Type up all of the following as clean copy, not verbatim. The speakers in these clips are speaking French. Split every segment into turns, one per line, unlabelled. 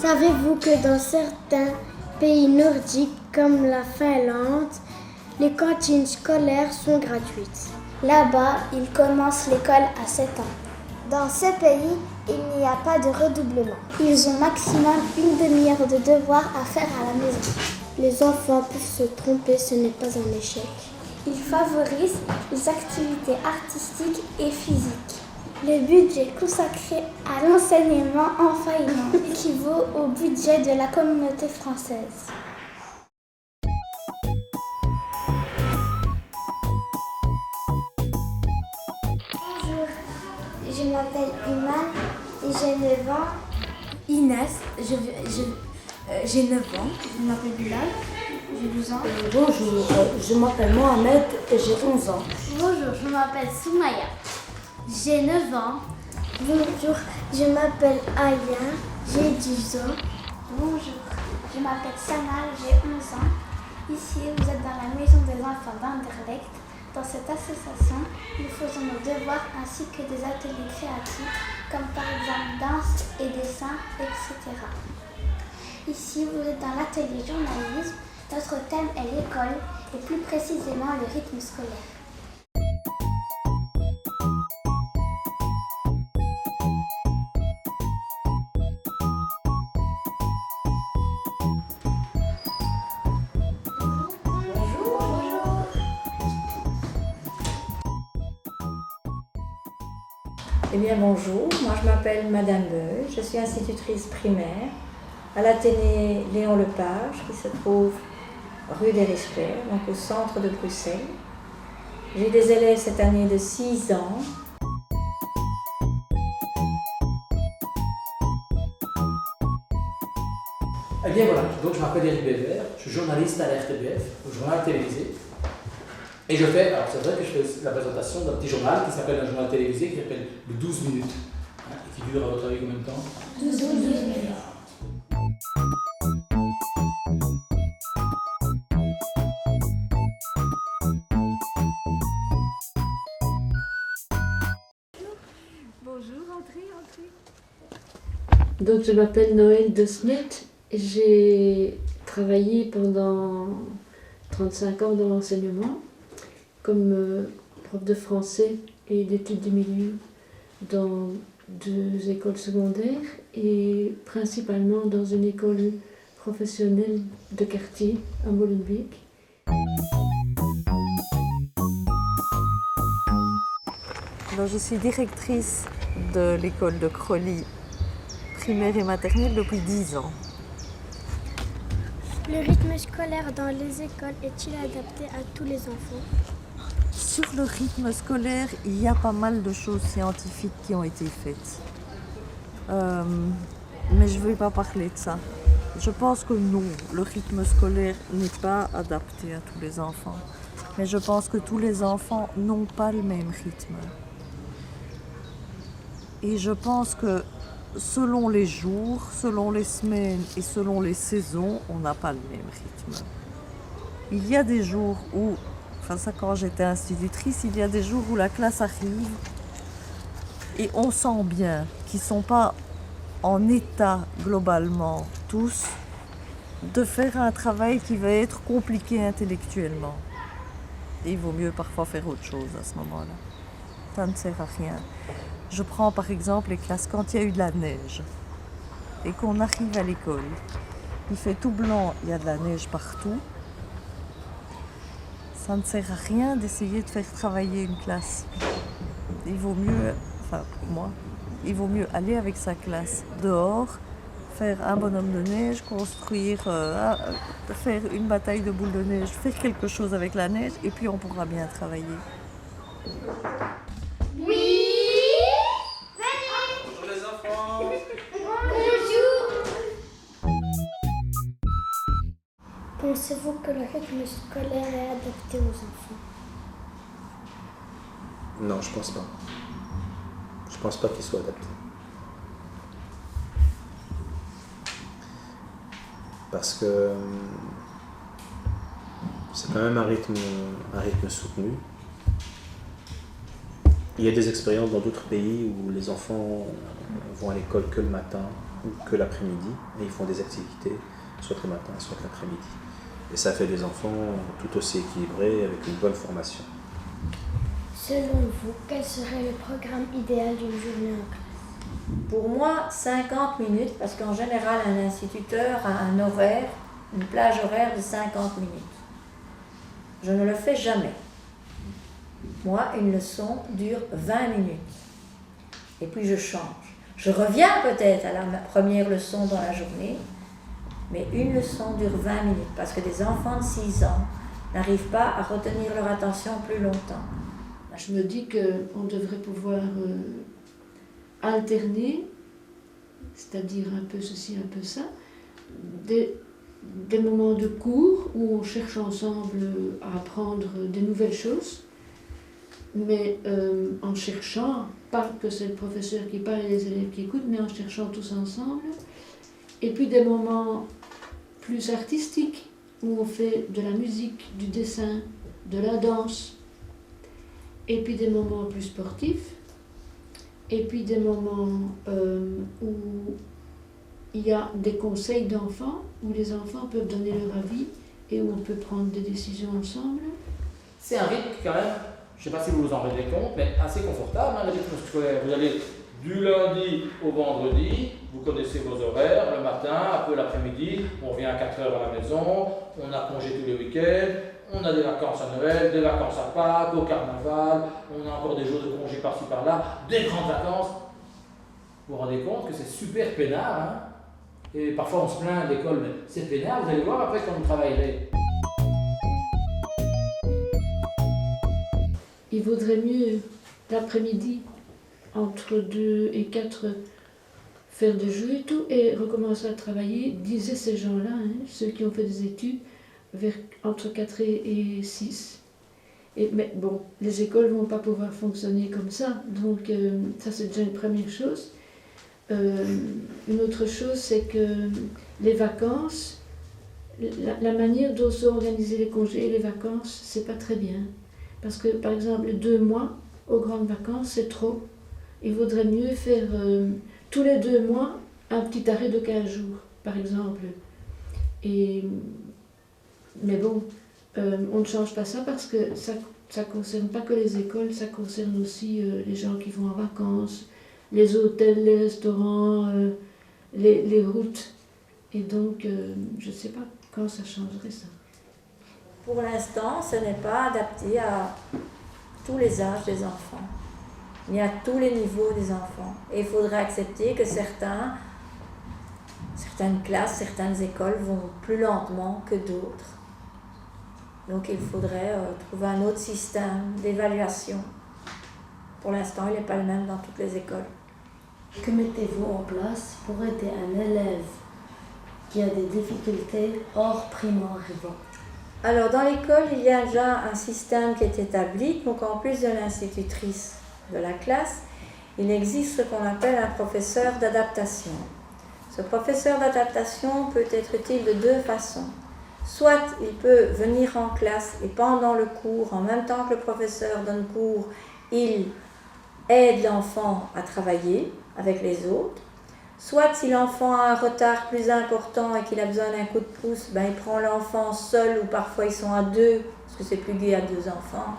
Savez-vous que dans certains pays nordiques comme la Finlande, les cantines scolaires sont gratuites?
Là-bas, ils commencent l'école à 7 ans. Dans ces pays, il n'y a pas de redoublement. Ils ont maximum une demi-heure de devoirs à faire à la maison.
Les enfants peuvent se tromper, ce n'est pas un échec.
Ils favorisent les activités artistiques et physiques.
Le budget consacré à l'enseignement en Finlande
équivaut au budget de la communauté française.
Bonjour, je m'appelle Iman et j'ai 9 ans.
Inès, j'ai 9 ans. Je m'appelle Bilal, j'ai 12 ans.
Bonjour, je m'appelle Mohamed et j'ai 11 ans.
Bonjour, je m'appelle Soumaya, j'ai 9 ans.
Bonjour, je m'appelle Aya, j'ai 10 ans.
Bonjour, je m'appelle Sana, j'ai 11 ans. Ici, vous êtes dans la maison des enfants d'Anderlecht. Dans cette association, nous faisons nos devoirs ainsi que des ateliers créatifs, comme par exemple danse et dessin, etc. Ici, vous êtes dans l'atelier journalisme. Notre thème est l'école et plus précisément le rythme scolaire.
Eh bien bonjour, moi je m'appelle Madame Beuil, je suis institutrice primaire à l'Athénée Léon Lepage qui se trouve rue des Riches-Pères, donc au centre de Bruxelles. J'ai des élèves cette année de 6 ans.
Eh bien voilà, donc je m'appelle Eric Bévert, je suis journaliste à la RTBF, au journal télévisé. Et je fais, alors c'est vrai que je fais la présentation d'un petit journal qui s'appelle un journal télévisé qui s'appelle le 12 minutes. Et qui dure à votre avis combien de temps?
12 minutes.
Bonjour, entrez.
Donc je m'appelle Noël De Smet, j'ai travaillé pendant 35 ans dans l'enseignement comme prof de français et d'études du milieu dans 2 écoles secondaires et principalement dans une école professionnelle de quartier à Molenbeek.
Alors, je suis directrice de l'école de Crolly primaire et maternelle depuis 10 ans.
Le rythme scolaire dans les écoles est-il adapté à tous les enfants?
Sur le rythme scolaire, il y a pas mal de choses scientifiques qui ont été faites. Mais je ne vais pas parler de ça. Je pense que non, le rythme scolaire n'est pas adapté à tous les enfants. Mais je pense que tous les enfants n'ont pas le même rythme. Et je pense que selon les jours, selon les semaines et selon les saisons, on n'a pas le même rythme. Il y a des jours où, enfin ça quand j'étais institutrice, il y a des jours où la classe arrive et on sent bien qu'ils ne sont pas en état globalement tous de faire un travail qui va être compliqué intellectuellement. Et il vaut mieux parfois faire autre chose à ce moment-là. Ça ne sert à rien. Je prends par exemple les classes quand il y a eu de la neige et qu'on arrive à l'école. Il fait tout blanc, il y a de la neige partout. Ça ne sert à rien d'essayer de faire travailler une classe. Il vaut mieux, enfin pour moi, il vaut mieux aller avec sa classe dehors, faire un bonhomme de neige, construire, faire une bataille de boules de neige, faire quelque chose avec la neige et puis on pourra bien travailler.
Pensez-vous que le rythme scolaire est adapté aux enfants?
Non, je pense pas. Je pense pas qu'il soit adapté. Parce que c'est quand même un rythme soutenu. Il y a des expériences dans d'autres pays où les enfants vont à l'école que le matin, ou que l'après-midi, et ils font des activités, soit le matin, soit l'après-midi. Et ça fait des enfants tout aussi équilibrés, avec une bonne formation.
Selon vous, quel serait le programme idéal d'une journée en classe?
Pour moi, 50 minutes, parce qu'en général, un instituteur a un horaire, une plage horaire de 50 minutes. Je ne le fais jamais. Moi, une leçon dure 20 minutes. Et puis je change. Je reviens peut-être à la première leçon dans la journée, mais une leçon dure 20 minutes, parce que des enfants de 6 ans n'arrivent pas à retenir leur attention plus longtemps.
Je me dis qu'on devrait pouvoir alterner, c'est-à-dire un peu ceci, un peu ça, des moments de cours où on cherche ensemble à apprendre des nouvelles choses, mais en cherchant, pas que c'est le professeur qui parle et les élèves qui écoutent, mais en cherchant tous ensemble. Et puis des moments plus artistiques, où on fait de la musique, du dessin, de la danse. Et puis des moments plus sportifs. Et puis des moments où il y a des conseils d'enfants, où les enfants peuvent donner leur avis et où on peut prendre des décisions ensemble.
C'est un rythme quand même, je ne sais pas si vous vous en rendez compte, mais assez confortable, hein, le rythme scolaire. Vous allez du lundi au vendredi, vous connaissez vos horaires, le matin, un peu l'après-midi, on revient à 4h à la maison, on a congé tous les week-ends, on a des vacances à Noël, des vacances à Pâques, au carnaval, on a encore des jours de congé par-ci par-là, des grandes vacances. Vous vous rendez compte que c'est super peinard, hein? Et parfois on se plaint de l'école, mais c'est peinard, vous allez voir après quand vous travaillerez.
Il vaudrait mieux l'après-midi, entre 2 et 4, faire des jeux et tout, et recommencer à travailler, disaient ces gens-là, hein, ceux qui ont fait des études, entre 4 et 6. Mais bon, les écoles ne vont pas pouvoir fonctionner comme ça, donc ça c'est déjà une première chose. Une autre chose, c'est que les vacances, la manière dont sont organisés les congés et les vacances, c'est pas très bien. Parce que, par exemple, 2 mois aux grandes vacances, c'est trop. Il vaudrait mieux faire tous les 2 mois un petit arrêt de 15 jours, par exemple. Mais bon, on ne change pas ça parce que ça ne concerne pas que les écoles, ça concerne aussi les gens qui vont en vacances, les hôtels, les restaurants, les routes. Et donc, je ne sais pas quand ça changerait ça.
Pour l'instant, ce n'est pas adapté à tous les âges des enfants, ni à tous les niveaux des enfants. Et il faudrait accepter que certaines classes, certaines écoles vont plus lentement que d'autres. Donc il faudrait trouver un autre système d'évaluation. Pour l'instant, il n'est pas le même dans toutes les écoles.
Que mettez-vous en place pour aider un élève qui a des difficultés hors primo-arrivant?
Alors dans l'école, il y a déjà un système qui est établi. Donc en plus de l'institutrice de la classe, il existe ce qu'on appelle un professeur d'adaptation. Ce professeur d'adaptation peut être utile de 2 façons. Soit il peut venir en classe et pendant le cours, en même temps que le professeur donne cours, il aide l'enfant à travailler avec les autres. Soit si l'enfant a un retard plus important et qu'il a besoin d'un coup de pouce, il prend l'enfant seul ou parfois ils sont à 2, parce que c'est plus gai à 2 enfants.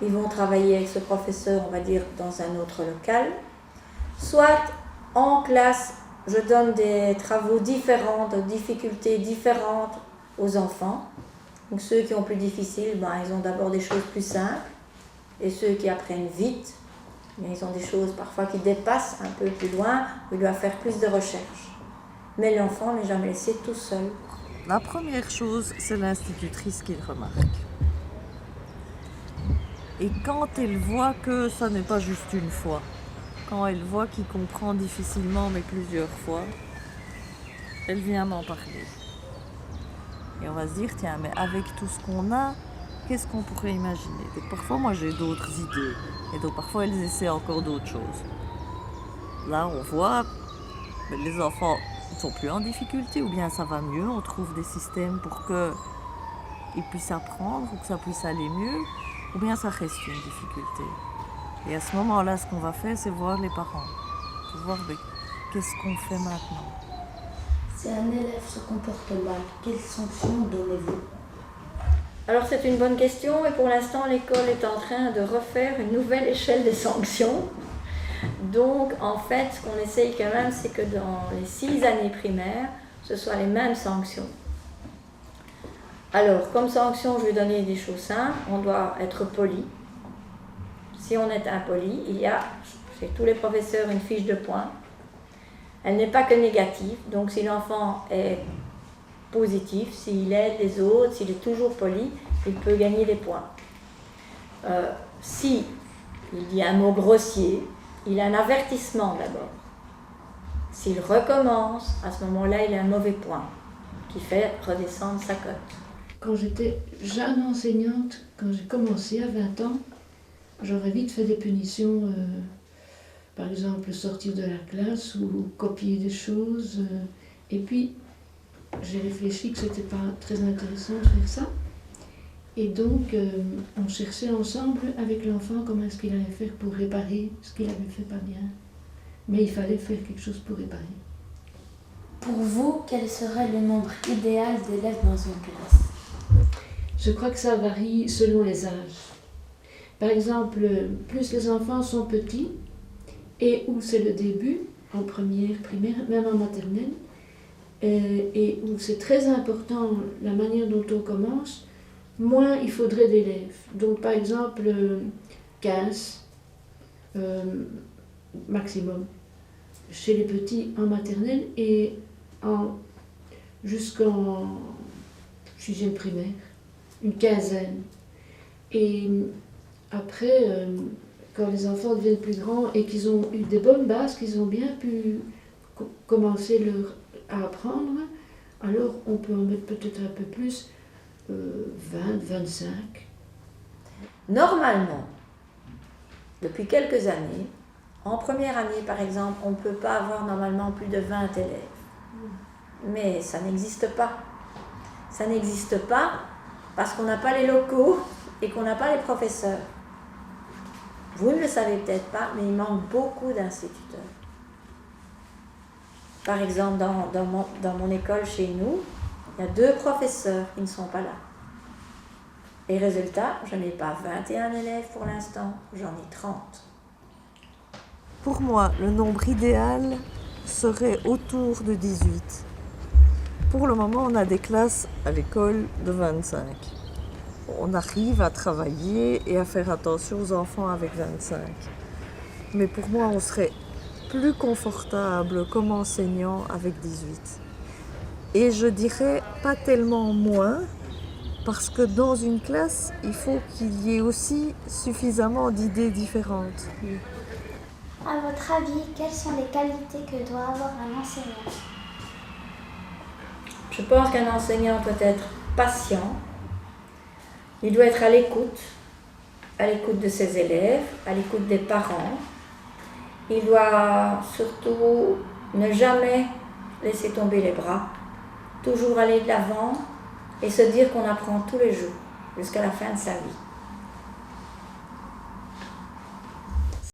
Ils vont travailler avec ce professeur, on va dire, dans un autre local. Soit en classe, je donne des travaux différents, de difficultés différentes aux enfants. Donc ceux qui ont plus difficile, ils ont d'abord des choses plus simples. Et ceux qui apprennent vite, ils ont des choses parfois qui dépassent un peu plus loin, où il doit faire plus de recherche. Mais l'enfant n'est jamais laissé tout seul.
La première chose, c'est l'institutrice qui le remarque. Et quand elle voit que ça n'est pas juste une fois, quand elle voit qu'il comprend difficilement mais plusieurs fois, elle vient m'en parler. Et on va se dire, tiens, mais avec tout ce qu'on a, qu'est-ce qu'on pourrait imaginer? Donc parfois, moi, j'ai d'autres idées. Et donc parfois, elles essaient encore d'autres choses. Là, on voit, les enfants ne sont plus en difficulté, ou bien ça va mieux, on trouve des systèmes pour qu'ils puissent apprendre, ou que ça puisse aller mieux, ou bien ça reste une difficulté. Et à ce moment-là, ce qu'on va faire, c'est voir les parents. Pour voir qu'est-ce qu'on fait maintenant?
Si un élève se comporte mal, quelles sanctions donnez-vous?
Alors c'est une bonne question et pour l'instant l'école est en train de refaire une nouvelle échelle des sanctions. Donc en fait ce qu'on essaye quand même c'est que dans les 6 années primaires ce soit les mêmes sanctions. Alors comme sanction je vais donner des choses simples, on doit être poli. Si on est impoli, il y a chez tous les professeurs une fiche de points. Elle n'est pas que négative, donc si l'enfant est positif, s'il aide les autres, s'il est toujours poli, il peut gagner des points. Si il dit un mot grossier, il a un avertissement d'abord. S'il recommence, à ce moment-là, il a un mauvais point qui fait redescendre sa cote.
Quand j'étais jeune enseignante, quand j'ai commencé à 20 ans, j'aurais vite fait des punitions, par exemple sortir de la classe ou copier des choses. Et puis, j'ai réfléchi que c'était pas très intéressant de faire ça. Et donc, on cherchait ensemble avec l'enfant comment est-ce qu'il allait faire pour réparer ce qu'il avait fait pas bien. Mais il fallait faire quelque chose pour réparer.
Pour vous, quel serait le nombre idéal d'élèves dans une classe?
Je crois que ça varie selon les âges. Par exemple, plus les enfants sont petits et où c'est le début, en première, primaire, même en maternelle, et où c'est très important la manière dont on commence, moins il faudrait d'élèves. Donc par exemple 15 maximum chez les petits en maternelle et jusqu'en 6e primaire, une quinzaine. Et après, quand les enfants deviennent plus grands et qu'ils ont eu des bonnes bases, qu'ils ont bien pu commencer à apprendre, alors on peut en mettre peut-être un peu plus, 20, 25.
Normalement, depuis quelques années, en première année par exemple, on ne peut pas avoir normalement plus de 20 élèves. Mais ça n'existe pas. Ça n'existe pas parce qu'on n'a pas les locaux et qu'on n'a pas les professeurs. Vous ne le savez peut-être pas, mais il manque beaucoup d'instituteurs. Par exemple, dans mon école chez nous, il y a 2 professeurs qui ne sont pas là. Et résultat, je n'ai pas 21 élèves pour l'instant, j'en ai 30.
Pour moi, le nombre idéal serait autour de 18. Pour le moment, on a des classes à l'école de 25. On arrive à travailler et à faire attention aux enfants avec 25. Mais pour moi, on serait plus confortable comme enseignant avec 18. Et je dirais pas tellement moins, parce que dans une classe, il faut qu'il y ait aussi suffisamment d'idées différentes.
À votre avis, quelles sont les qualités que doit avoir un enseignant?
Je pense qu'un enseignant doit être patient, il doit être à l'écoute de ses élèves, à l'écoute des parents. Il doit surtout ne jamais laisser tomber les bras, toujours aller de l'avant et se dire qu'on apprend tous les jours jusqu'à la fin de sa vie.